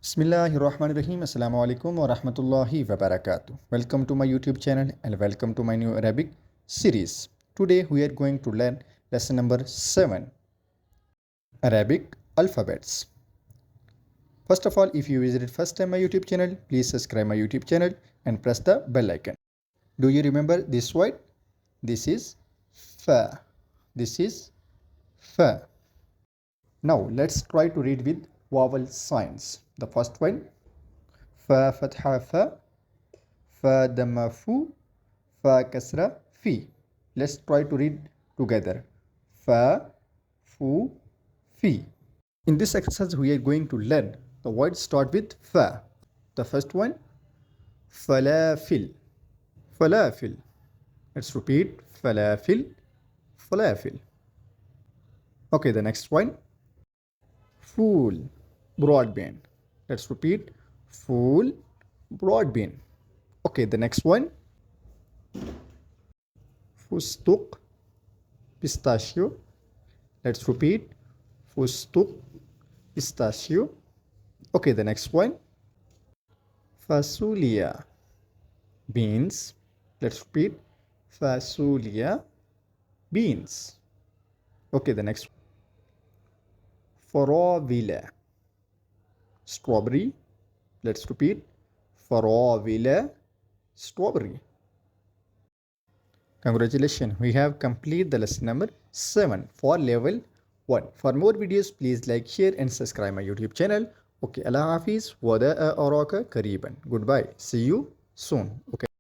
Bismillahirrahmanirrahim. Assalamu alaikum wa rahmatullahi wa barakatuh. Welcome to my YouTube channel and welcome to my new Arabic series. Today we are going to learn lesson number 7, Arabic alphabets. First of all, if you visited first time my YouTube channel, please subscribe my YouTube channel and press the bell icon. Do you remember this word? This is fa. This is fa. Now let's try to read with vowel signs. The first one, fa fatha fa, fa dhamma fu, fa kasra fi. Let's try to read together. Fa, fu, fi. In this exercise, we are going to learn the words start with fa. The first one, falafil. Falafil. Let's repeat. Falafil, falafil. Okay, the next one, fool, broadband. Let's repeat. Fool, broadband. Okay, the next one, fustuk, pistachio. Let's repeat. Fustuk, pistachio. Okay, the next one, fasulia, beans. Let's repeat. Fasulia, beans. Okay, the next one, farawila, strawberry. Let's repeat. Farawila, strawberry. Congratulations, we have completed the lesson number 7 for level 1. For more videos, please like, share and subscribe my YouTube channel. Okay, Allah Hafiz, wada araka kariban. Goodbye. See you soon. Okay.